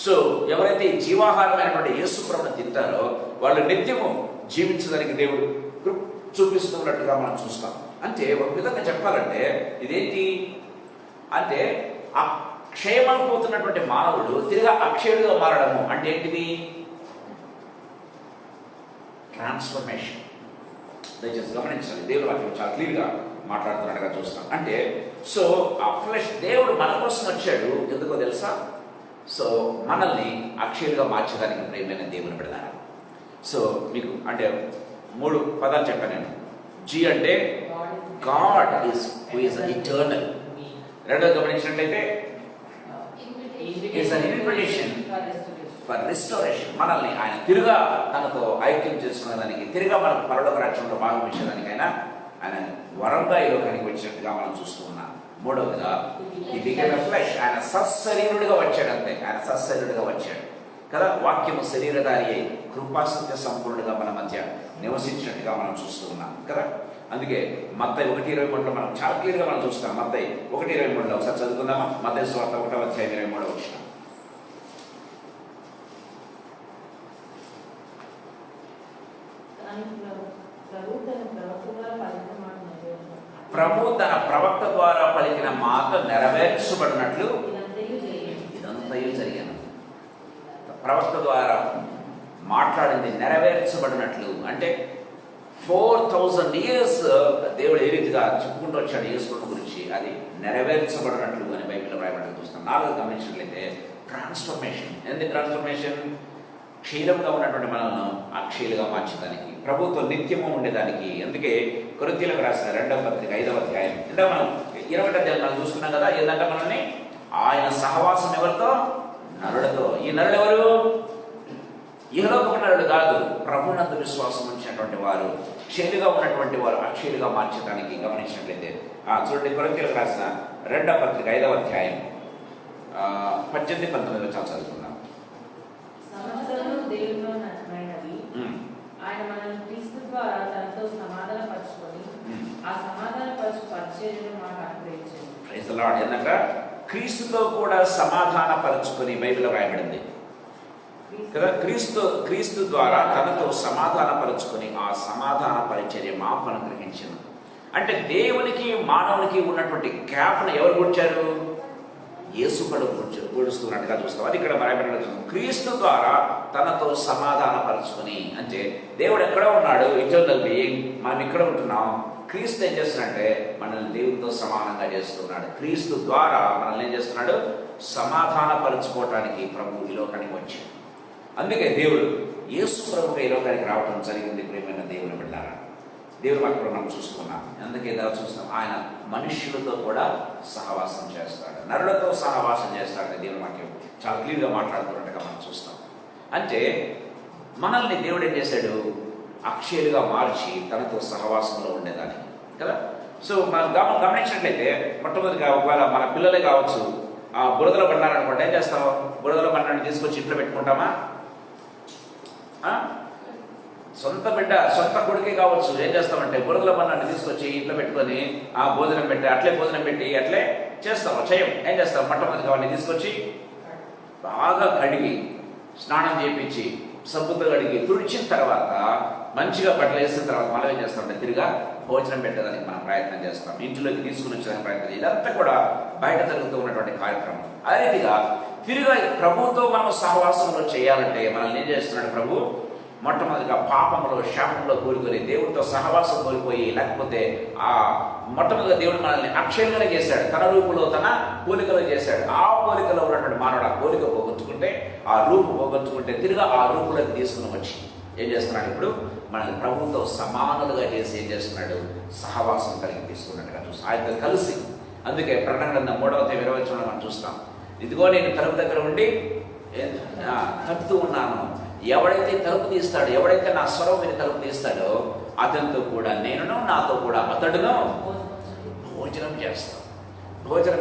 సో ఎవరైతే ఈ జీవాహారమైనటువంటి యేసు ప్రభుని తింటారో వాళ్ళు నిత్యము జీవించడానికి దేవుడు చూపిస్తున్నట్టుగా మనం చూస్తాం. అంటే ఒక విధంగా చెప్పాలంటే ఇదేంటి అంటే అక్షయమైపోతున్నటువంటి మానవుడు తిరిగా అక్షయుడిగా మారడము అంటే ఏంటిది? ట్రాన్స్ఫర్మేషన్. దయచేసి గమనించాలి, దేవుడు వాక్యం చాలా క్లియర్గా మాట్లాడుతున్నట్టుగా చూస్తాం. అంటే సో ఆ ఫ్లెష్ దేవుడు మన కోసం వచ్చాడు, ఎందుకో తెలుసా? సో మనల్ని అక్షయులుగా మార్చడానికి ప్రేమైన దేవుని బిడ్డలారా. సో మీకు అంటే 3 పదాలు చెప్పాను నేను. జీ అంటే God is who is eternal. రెండోది గమనించినట్లయితే it's an invitation for restoration. మనల్ని ఆయన తిరుగా తనతో ఐక్యం చేసుకునేదానికి, తిరిగా మనకు పరలోక రాజ్యంలో భాగం ఇచ్చేదానికి ఆయన వరంగా ఈ లోకానికి వచ్చినట్టుగా మనం చూస్తూ ఉన్నాం. మూడవదిగా ఈ బికెమ్ ఎ ఫ్లెష్. ఆయన సశరీరుడిగా వచ్చాడు. అంతే, ఆయన సశరీరుడిగా వచ్చాడు కదా. వాక్యము శరీరధారి అయి కృపాసత్య సంపూర్ణుడిగా మన మధ్య నివసించినట్టుగా మనం చూస్తూ ఉన్నాం కదా. అందుకే మత్తయి 1:23 మనం చాలా క్లియర్గా మనం చూస్తాం. మత్తయి 1:23 ఒకసారి చదువుకుందామా? మత్తయి సువార్త 1:23. ప్రభు తన ప్రవక్త ద్వారా పలికిన మాట నెరవేర్చబడినట్లు ఇదంతయు జరిగాను. ప్రవక్త ద్వారా మాట్లాడింది నెరవేర్చబడినట్లు అంటే 4000 years దేవుడు ఏ రీతిగా చెప్పుకుంటూ వచ్చాడు యేసుని గురించి, అది నెరవేర్చబడినట్లు అని బైబిల్లో రాయబడి చూస్తాం. 4 గమనించినట్లయితే ట్రాన్స్ఫర్మేషన్. ఎందుకు ట్రాన్స్ఫర్మేషన్? క్షీరంగా ఉన్నటువంటి మనల్ని అక్షయులుగా మార్చడానికి, ప్రభుత్వం నిత్యము ఉండేదానికి. అందుకే కొరింథీయులకు రాసిన 2వ పత్రిక 5వ అధ్యాయం అంటే మనం 20వ అధ్యాయం మనం చూసుకున్నాం కదా. ఏంటంటే మనల్ని ఆయన సహవాసం ఎవరితో? నరుడితో. ఈ నరుడు ఎవరు? ఇహలోకపు నరుడు కాదు, ప్రభునందు విశ్వాసం ఉంచినటువంటి వారు, క్షేలుగా ఉన్నటువంటి వారు అక్షయులుగా మార్చడానికి. గమనించినట్లయితే చూడండి, కొరింథీయులకు రాసిన 2వ పత్రిక 5వ అధ్యాయం 18-19 చాలా చదువుకుందాం. ఆయన మనల్ని క్రీస్తు ద్వారా తనతో సమాధానపరచుకొని ఆ సమాధానపరచు పరిచర్యను మాకు అనుగ్రహించాడు. Praise the lord. ఎందుకంటే క్రీస్తుతో కూడా సమాధానపరచుకొని బైబిల్లో రాయబడింది కదా. క్రీస్తు ద్వారా తనతో సమాధానపరచుకొని ఆ సమాధాన పరిచర్య మాకు అనుగ్రహించింది. అంటే దేవునికి మానవునికి ఉన్నటువంటి గ్యాప్ను ఎవరు కూర్చారు? యేసు కూడుస్తున్నట్టుగా చూస్తాం. అది ఇక్కడ రాయబడిన క్రీస్తు ద్వారా తనతో సమాధానపరచుకొని. అంటే దేవుడు ఎక్కడ ఉన్నాడు? Eternal being. మనం ఇక్కడ ఉంటున్నాం. క్రీస్తు ఏం చేస్తున్నాడంటే మనల్ని దేవుడితో సమానంగా చేస్తున్నాడు. క్రీస్తు ద్వారా మనల్ని ఏం చేస్తున్నాడు? సమాధానపరచుకోవటానికి ప్రభు ఈ లోకానికి వచ్చాడు. అందుకే దేవుడు యేసు ప్రభుగా ఈ లోకానికి రావడం జరిగింది. ప్రేమైన దేవుని బిడ్డలారా, దేవుడు అక్కడ మనం చూసుకున్నాం. అందుకే ఇలా చూస్తాం, ఆయన మనుష్యులతో కూడా సహవాసం చేస్తాడు, నరులతో సహవాసం చేస్తాడని దేవుని వాక్యం చాలా క్లియర్గా మాట్లాడుతున్నట్టుగా మనం చూస్తాం. అంటే మనల్ని దేవుడు ఏం చేశాడు? అక్షయులుగా మార్చి తనతో సహవాసంలో ఉండేదానికి కదా. సో మనం గమనించినట్లయితే మొట్టమొదటిగా ఒకవేళ మన పిల్లలే కావచ్చు, ఆ బురదలో పడినారనుకోండి, ఏం చేస్తాం? బురదలో పడినాన్ని తీసుకొచ్చి ఇంట్లో పెట్టుకుంటామా? సొంత బిడ్డ, సొంత కొడుకే కావచ్చు, ఏం చేస్తామంటే బురదలో పడినాన్ని తీసుకొచ్చి ఇంట్లో పెట్టుకొని ఆ భోజనం పెట్టి అట్లే చేస్తాం. ఏం చేస్తాం? మొట్టమొదటిగా వాడిని తీసుకొచ్చి బాగా కడిగి స్నానం చేయించి సబ్బుతో కడిగి తుడిచిన తర్వాత మంచిగా బట్టలు వేసిన తర్వాత మనం ఏం చేస్తామంటే తిరిగా భోజనం పెట్టడానికి మనం ప్రయత్నం చేస్తాం, ఇంట్లోకి తీసుకుని వచ్చేదానికి ప్రయత్నం. ఇదంతా కూడా బయట జరుగుతూ ఉన్నటువంటి కార్యక్రమం. అదే రీతిగా తిరిగా ప్రభువుతో మనం సహవాసంలో చేయాలంటే మనల్ని ఏం చేస్తున్నాడు ప్రభు? మొట్టమొదటిగా పాపంలో శాపంలో కోరుకొని దేవుడితో సహవాసం కోల్పోయి, లేకపోతే ఆ మొట్టమొదటిగా దేవుడు మనల్ని అక్షయంగా చేశాడు, తన రూపులో తన పోలికలో చేశాడు. ఆ పోలికలో ఉన్నటువంటి మానవుడు ఆ పోలిక పోగొట్టుకుంటే, ఆ రూపు పోగొట్టుకుంటే తిరిగా ఆ రూపులోకి తీసుకుని వచ్చి ఏం చేస్తున్నాడు? ఇప్పుడు మనల్ని ప్రభువుతో సమానులుగా చేసి ఏం చేస్తున్నాడు? సహవాసం కలిగి తీసుకున్నట్టుగా చూస్తాం, ఆయనతో కలిసి. అందుకే ప్రకటన 3వ అధ్యాయం 20వ వచనంలో మనం చూస్తాం, ఇదిగో నేను తలుపు దగ్గర ఉండి తట్టుతూ ఉన్నాను, ఎవడైతే తలుపు తీస్తాడో, ఎవడైతే నా స్వరం విని తలుపు తీస్తాడో అతనితో కూడా నేనును, నాతో కూడా అతడును భోజనం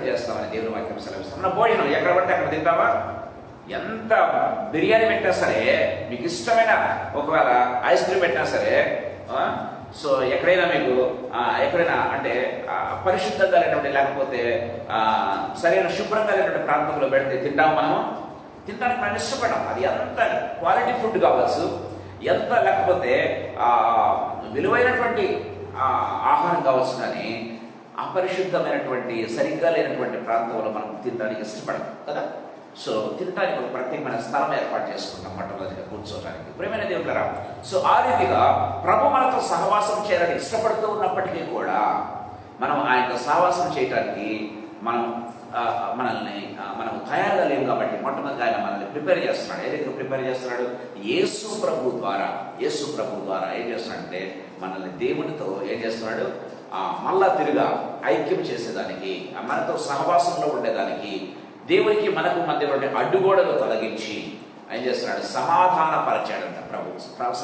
చేస్తామని దేవుని వాక్యం సెలవిస్తాం. మన భోజనం ఎక్కడ పడితే అక్కడ తింటావా? ఎంత బిర్యానీ పెట్టినా సరే, మీకు ఇష్టమైన ఒకవేళ ఐస్ క్రీమ్ పెట్టినా సరే, సో ఎక్కడైనా మీకు ఎక్కడైనా అంటే పరిశుద్ధంగా లేనటువంటి లేకపోతే సరైన శుభ్రంగా లేనటువంటి ప్రాంతంలో పెడితే తింటాము మనము, తినడానికి మనం ఇష్టపడం. అది ఎంత క్వాలిటీ ఫుడ్ కావచ్చు, ఎంత లేకపోతే విలువైనటువంటి ఆహారం కావచ్చు, కానీ అపరిశుద్ధమైనటువంటి సరిగ్గా లేనటువంటి ప్రాంతంలో మనం తినడానికి ఇష్టపడం కదా. సో తినడానికి ఒక ప్రత్యేకమైన స్థలం ఏర్పాటు చేసుకుంటాం మొట్టమొదటిగా కూర్చోడానికి. ప్రియమైన దేవులారా, సో ఆ రీతిగా ప్రభు మనతో సహవాసం చేయాలని ఇష్టపడుతూ ఉన్నప్పటికీ కూడా మనం ఆయనతో సహవాసం చేయడానికి మనం తయారుగా లేవు కాబట్టి మొట్టమొదటిగా ఆయన మనల్ని ప్రిపేర్ చేస్తున్నాడు. ఏ రీతిగా ప్రిపేర్ చేస్తున్నాడు? యేసు ప్రభు ద్వారా ఏం చేస్తున్నాడంటే మనల్ని దేవునితో ఏం చేస్తున్నాడు? మళ్ళా తిరిగా ఐక్యం చేసేదానికి, మనతో సహవాసంలో ఉండేదానికి, దేవునికి మనకు మధ్య ఉండే అడ్డుగోడలు తొలగించి ఏం చేస్తున్నాడు? సమాధానపరచాడంట ప్రభు.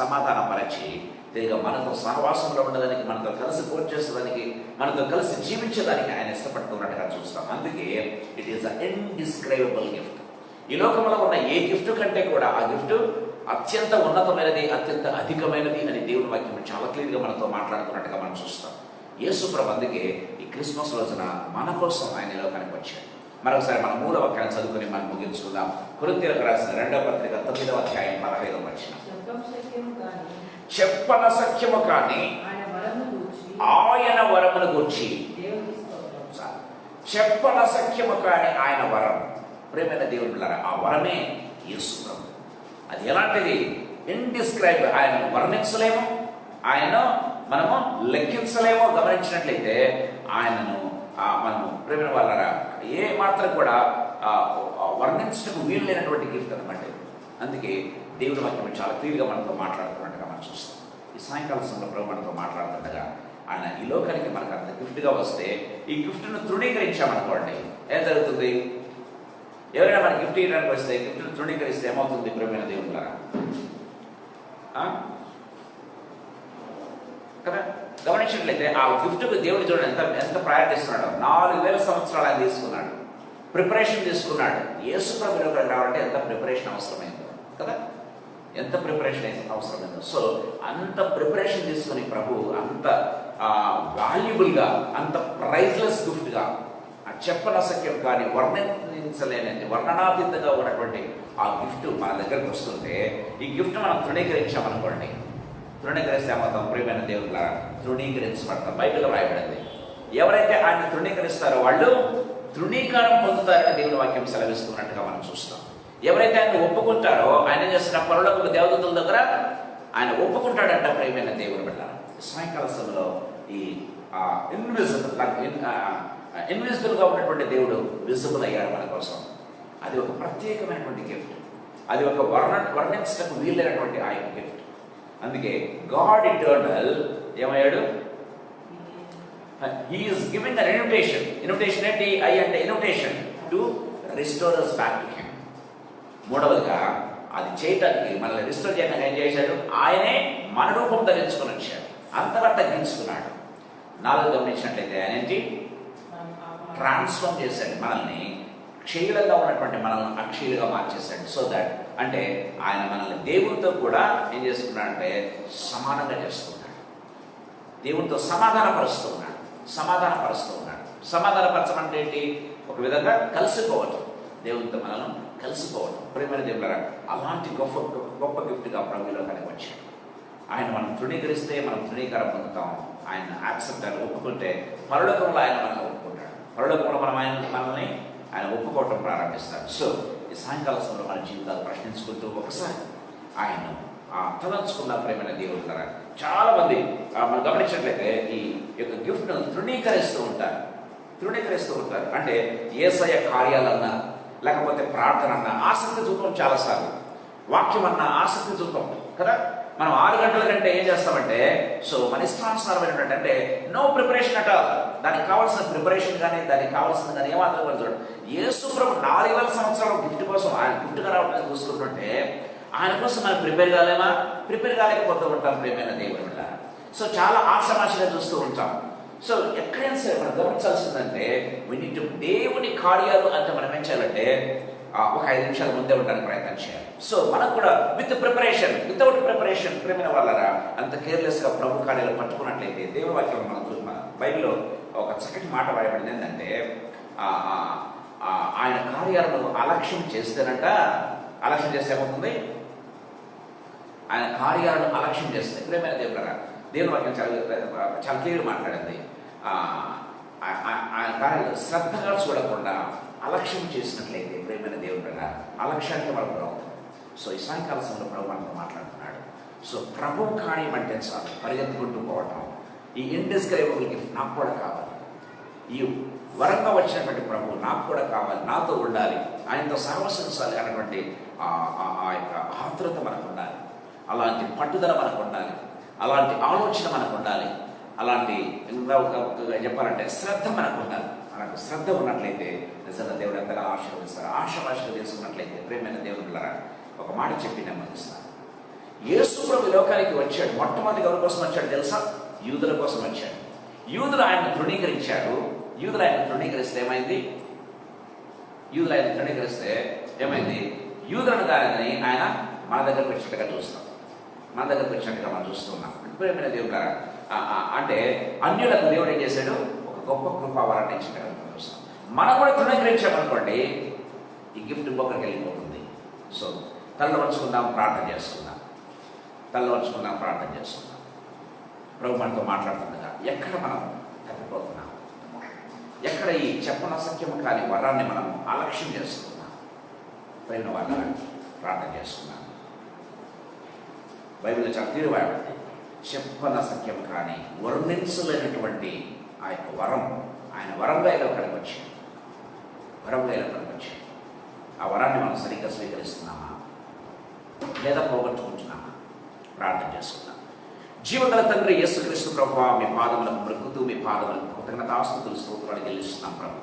సమాధానపరచి తిరిగా మనతో సహవాసంలో ఉండడానికి, మనతో కలిసి చేసేదానికి, మనతో కలిసి జీవించేదానికి ఆయన ఇష్టపడుతున్నట్టుగా చూస్తాం. అందుకే ఇట్ ఈస్ అ ఇన్డిస్క్రైబుల్ గిఫ్ట్. ఈ లోకంలో ఉన్న ఏ గిఫ్ట్ కంటే కూడా ఆ గిఫ్ట్ అత్యంత ఉన్నతమైనది, అత్యంత అధికమైనది అని దేవుని వాక్యం చాలా క్లియర్గా మనతో మాట్లాడుతున్నట్టుగా మనం చూస్తాం. యేసు ప్రభు అందుకే ఈ క్రిస్మస్ రోజున మన కోసం ఆయన ఈ లోకానికి వచ్చాడు. మరొకసారి మన మూల వాక్యాన్ని చదువుకుని మనం ముగించుకుందాం. కొరింథీయులకు రాసిన 2వ పత్రిక 9వ అధ్యాయం 15వ వచనం. చెప్పన సఖ్యము కానీ ఆయన వరమును గూర్చి, చెప్పన సఖ్యము కానీ ఆయన వరం. ప్రేమైన దేవుని పిల్లరా, ఆ వరమే యేసు ప్రభు. అది ఎలాంటిది? ఇన్డిస్క్రైబ్. ఆయనను వర్ణించలేము, ఆయనను మనము లెక్కించలేమో. గమనించినట్లయితే ఆయనను మనము ప్రేమ వాళ్ళరా ఏ మాత్రం కూడా వర్ణించడానికి వీలు లేనటువంటి గిఫ్ట్ అనమాట. అందుకే దేవుని వాక్యం చాలా క్లియర్గా మనతో మాట్లాడుతున్నట్టుగా మనం చూస్తాం. ఈ సాయంకాల సమయంలో ప్రభు మనతో మాట్లాడుతుండగా ఆయన ఈ లోకానికి మనకు అంత గిఫ్ట్గా వస్తే, ఈ గిఫ్ట్ను తృణీకరించామనుకోండి ఏం జరుగుతుంది? ఎవరైనా మన గిఫ్ట్ ఇవ్వడానికి వస్తే గిఫ్ట్ను తృణీకరిస్తే ఏమవుతుంది? ప్రేమైన దేవుళ్ళారా కదా. గమనించినట్లయితే ఆ గిఫ్ట్కు దేవుడు చూడండి ఎంత ప్రయారిటీ ఇస్తున్నాడు. 4000 సంవత్సరాలు ఆయన తీసుకున్నాడు, ప్రిపరేషన్ తీసుకున్నాడు. యేసు ప్రభువులో రావాలంటే ఎంత ప్రిపరేషన్ అవసరమైందో కదా, ఎంత ప్రిపరేషన్ అవసరమైందో. సో అంత ప్రిపరేషన్ తీసుకుని ప్రభు అంత వాల్యుబుల్గా, అంత ప్రైజ్లెస్ గిఫ్ట్గా, చెప్పనసక్యం కానీ వర్ణించలేని వర్ణనాతీతంగా ఉన్నటువంటి ఆ గిఫ్ట్ మన దగ్గరకు వస్తుంటే, ఈ గిఫ్ట్ మనం తృణీకరించామనుకోండి, తృణీకరిస్తే ఏమవుతాం? ప్రియమైన దేవుళ్ళ తృణీకరించబడతాం. బైబిల్లో రాయబడింది, ఎవరైతే ఆయన తృణీకరిస్తారో వాళ్ళు తృణీకారం పొందుతారని దేవుని వాక్యం సెలవిస్తున్నట్టుగా మనం చూస్తాం. ఎవరైతే ఆయన ఒప్పుకుంటారో ఆయన చేస్తున్న పరలోక దేవదూతల దగ్గర ఆయన ఒప్పుకుంటాడంట. ప్రియమైన దేవుని బిడ్డ, సాయంకాల సమయంలో ఈ ఇన్విజిబుల్గా ఉన్నటువంటి దేవుడు విజిబుల్ అయ్యాడు మన కోసం. అది ఒక ప్రత్యేకమైనటువంటి గిఫ్ట్, అది ఒక వర్ణించడానికి వీలైనటువంటి ఆ గిఫ్ట్. అందుకే గాడ్ ఇటర్నల్ ఏమయ్యాడు? He is giving an invitation. Invitation ఏంటి? అంటే invitation to restore us back to him. మూడవదిగా అది చేయటానికి, మనల్ని రిస్టోర్ చేయడానికి ఏం చేశాడు? ఆయనే మన రూపం ధరించుకొని వచ్చాడు, అంతగా తగ్గించుకున్నాడు. 4 గమనించినట్లయితే ఆయన ఏంటి? ట్రాన్స్ఫార్మ్ చేశాడు. మనల్ని క్షీలుగా ఉన్నటువంటి మనల్ని అక్షీలుగా మార్చేశాడు. సో దట్ అంటే ఆయన మనల్ని దేవునితో కూడా ఏం చేసుకున్నాడంటే సమానంగా చేస్తున్నాడు. దేవునితో సమాధానపరుస్తూ ఉన్నాడు. సమాధానపరచమంటే ఏంటి? ఒక విధంగా కలిసిపోవటం, దేవునితో మనల్ని కలిసిపోవటం. ప్రియమైన దేవులారా, అలాంటి గొప్ప గిఫ్ట్గా ప్రభువులో కనిపించాడు. ఆయన మనం తృణీకరిస్తే మనం తృణీకారం పొందుతాం. ఆయన యాక్సెప్ట్ అని ఒప్పుకుంటే పరలోకంలో ఆయన మనల్ని ఒప్పుకుంటాడు. పరలోకంలో మనల్ని ఆయన ఒప్పుకోవటం ప్రారంభిస్తాడు. సో ఈ సాయంకాల సమయంలో మన జీవితాలు ప్రశ్నించుకుంటూ ఒకసారి ఆయన తలంచుకున్న ప్రేమైన దేవుడు ద్వారా చాలామంది మనం గమనించినట్లయితే ఈ యొక్క గిఫ్ట్ను తృణీకరిస్తూ ఉంటారు. అంటే యేసయ్య కార్యాలన్నా లేకపోతే ప్రార్థన అన్నా ఆసక్తి చూపం, చాలాసార్లు వాక్యం అన్నా ఆసక్తి చూపం కదా. మనం 6 గంటల కంటే ఏం చేస్తామంటే సో మన ఇష్టానుసారమైనటువంటి అంటే నో ప్రిపరేషన్ అట. దానికి కావాల్సిన ప్రిపరేషన్ కానీ దానికి కావాల్సింది కానీ ఏమాత్రం కూడా చూడండి. యేసు ప్రభు 4000 సంవత్సరాల గిఫ్ట్ కోసం ఆయన గిఫ్ట్గా రావడానికి చూసుకుంటుంటే ఆయన కోసం మనం ప్రిపేర్ కాలేకపోతూ ఉంటాం ప్రియమైన దేవుని వల్ల. సో చాలా ఆషామాషిగా చూస్తూ ఉంటాం. సో ఎక్కడైనా సరే మనం గమనించాల్సిందంటే దేవుని కార్యాలు అంటే మనం ఏం చేయాలంటే ఒక 5 నిమిషాల ముందే ఉండడానికి ప్రయత్నం చేయాలి. సో మనకు కూడా వితౌట్ ప్రిపరేషన్ ప్రేమైన వాళ్ళరా అంత కేర్లెస్గా ప్రభు కార్యాలు పట్టుకున్నట్లయితే దేవుని వాక్యం మన బైబిల్లో ఒక చక్కటి మాట రాయబడింది. ఏంటంటే ఆయన కార్యాలను అలక్ష్యం చేస్తేనంట, అలక్ష్యం చేస్తే ఏమవుతుంది? ఆయన కార్యాలను అలక్ష్యం చేస్తే ప్రేమైన దేవుడు దేవుని వాక్యం చాలా క్లియర్ మాట్లాడింది. ఆయన కార్యాలు శ్రద్ధగా చూడకుండా అలక్ష్యం చేసినట్లయితే ప్రేమైన దేవుడు అలక్ష్యానికి మనకు అవుతుంది. సో ఈ సాయంకాల సమయంలో ప్రభు మనతో మాట్లాడుతున్నాడు. సో ప్రభు కార్యం అంటే చాలు పరిగెత్తుకుంటూ పోవటం. ఈ ఇండిస్క్రైబుల్ గిఫ్ట్ నాకు కూడా కావాలి, ఈ వరంగా వచ్చినటువంటి ప్రభు నాకు కూడా కావాలి, నాతో ఉండాలి, ఆయనతో సహవసించాలి అన్నటువంటి ఆ యొక్క ఆతృత మనకు ఉండాలి, అలాంటి పట్టుదల మనకు ఉండాలి, అలాంటి ఆలోచన మనకు ఉండాలి, అలాంటి చెప్పాలంటే శ్రద్ధ మనకు ఉండాలి. అలాంటి శ్రద్ధ ఉన్నట్లయితే నిజంగా దేవుడు ఎంతగా ఆశీర్వదిస్తారు. ఆశీర్వాదాలు తీసుకున్నట్లయితే ప్రేమైన దేవుడు ఒక మాట చెప్పి నెమ్మదిస్తాను. యేసు ప్రభు లోకానికి వచ్చాడు. మొట్టమొదటి ఎవరి కోసం వచ్చాడు తెలుసా? యూదుల కోసం వచ్చాడు. యూదులు ఆయన తృణీకరించాడు. యూదులు ఆయన తృణీకరిస్తే ఏమైంది? యూదులను కాదని ఆయన మన దగ్గరకు వచ్చినట్టుగా చూస్తాం. మనం చూస్తున్నాం. ప్రేమైన దేవుడు అంటే అన్యులకు దేవుడు ఏం చేశాడు? ఒక గొప్ప కృపావరాన్ని ఇచ్చినట్టుగా చూస్తాం. మనం కూడా తృణీకరించామనుకోండి, ఈ గిఫ్ట్ ఇంకొకరికి వెళ్ళిపోతుంది. సో తల్ల వంచుకుందాం, ప్రార్థన చేసుకుందాం. ప్రభు మనతో మాట్లాడుతుండగా ఎక్కడ మనం తప్పిపోతున్నాం? ఎక్కడ ఈ చెప్పనసఖ్యము కాని వరాన్ని మనం అలక్ష్యం చేసుకున్నాం? పైన వాళ్ళని ప్రార్థన చేసుకున్నాం. బైబిల్లో చాలా తీరువాడండి. చెప్పనసఖ్యం కానీ వర్ణించలేనటువంటి ఆ యొక్క వరం ఆయన వరంగా ఇలా కలిగి వచ్చాడు. ఆ వరాన్ని మనం సరిగ్గా స్వీకరిస్తున్నామా లేదా పోగొట్టుకుంటున్నామా? ప్రార్థన చేసుకున్నాం. జీవగల తండ్రి యేసుక్రీస్తు ప్రభువా, మీ పాదములకు మృక్కుతూ మీ పాదములకు కృతజ్ఞతాస్తుతులు స్తోత్రాలు చెల్లిస్తున్నాం ప్రభు.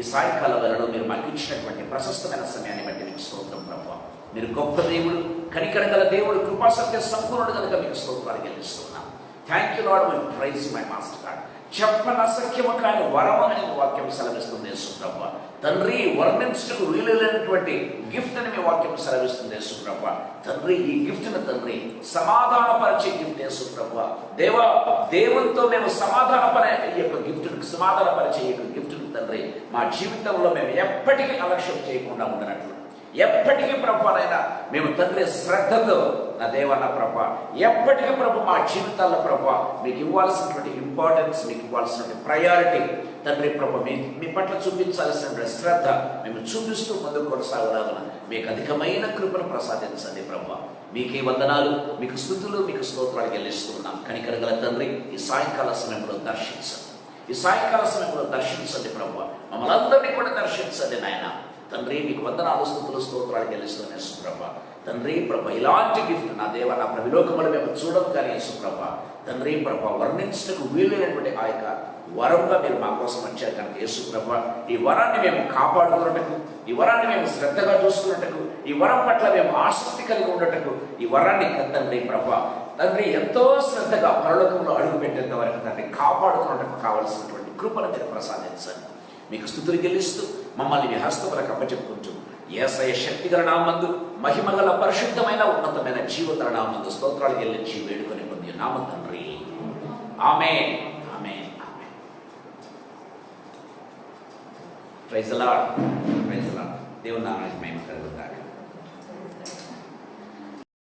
ఈ సాయంకాల వేళలో మీరు మాకు ఇచ్చినటువంటి ప్రశస్తమైన సమయాన్ని బట్టి మీకు స్తోత్రం ప్రభువా. మీరు గొప్ప దేవుడు, కనికరం గల దేవుడు, కృపాసత్య సంపూర్ణుడు కనుక మీకు స్తోత్రాలు చెల్లిస్తున్నాం. Thank you Lord, we praise my master God. చెప్పనసఖ్యము కాని వరం అని వాక్యం సెలవిస్తుంది యేసు ప్రభువా. తండ్రి, వర్ణించటకు వీలులేనటువంటి గిఫ్ట్ అని మీ వాక్యం సెలవిస్తుంది యేసు ప్రభువా. తండ్రి, ఈ గిఫ్ట్ను తండ్రి సమాధానపరిచే గిఫ్ట్ యేసు ప్రభువా. దేవా, దేవునితో మేము సమాధానపరే ఈ యొక్క గిఫ్ట్ను, సమాధానపరిచే ఈ యొక్క గిఫ్ట్ను తండ్రి మా జీవితంలో మేము ఎప్పటికీ అలక్ష్యం చేయకుండా ఉండనట్లు, ఎప్పటికీ ప్రభునైనా మేము తండ్రి శ్రద్ధతో నా దేవన్న ప్రభ ఎప్పటికీ ప్రభు మా జీవితాల్లో ప్రభు మీకు ఇవ్వాల్సినటువంటి ఇంపార్టెన్స్, మీకు ఇవ్వాల్సినటువంటి ప్రయారిటీ తండ్రి ప్రభు మీ పట్ల చూపించాల్సినటువంటి శ్రద్ధ మేము చూపిస్తూ ముందుకు కొనసాగలాగా మీకు అధికమైన కృపను ప్రసాదించండి ప్రభు. మీకే వందనాలు, మీకు స్తుతులు, మీకు స్తోత్రాలు చెల్లిస్తున్నాం. కనికరగల తండ్రి, ఈ సాయంకాల సమయంలో దర్శించండి ప్రభు. మమ్మల్ని అందరినీ కూడా దర్శించండి నాయన. తండ్రి, మీకు వందనాలు, స్తుతులు, స్తోత్రాలు చెల్లిస్తున్నాను యేసుప్రభ. తండ్రి ప్రభ, ఇలాంటి గిఫ్ట్ నా దేవ నా విలోకములు మేము చూడడం కానీ యేసుప్రభ తండ్రి ప్రభ వర్ణించటకు వీలైనటువంటి ఆ యొక్క వరంగా మీరు మా కోసం వచ్చారు కనుక యేసుప్రభ ఈ వరాన్ని మేము కాపాడుకున్నటకు, ఈ వరాన్ని మేము శ్రద్ధగా చూసుకున్నటకు, ఈ వరం పట్ల మేము ఆసక్తి కలిగి ఉండటకు, ఈ వరాన్ని తండ్రి ప్రభ తండ్రి ఎంతో శ్రద్ధగా పరలోకంలో అడుగు పెట్టేంత వరకు తండ్రి కాపాడుకున్నటకు కావలసినటువంటి కృపను మీరు ప్రసాదించండి. మీకు స్తుతులు చెల్లిస్తూ మమ్మల్ని మీ హస్తములకు అప్పచెప్పుకుంటూ యేసయ్య శక్తిగల నామందు, మహిమగల పరిశుద్ధమైన ఉన్నతమైన జీవగల నామందు స్తోత్రాలు చెల్లించి వేడుకొని పొంది నామ తండ్రి. Amen, amen, amen. Praise the Lord, praise the Lord. దేవుని నామానికి మహిమ కలుగుగాక.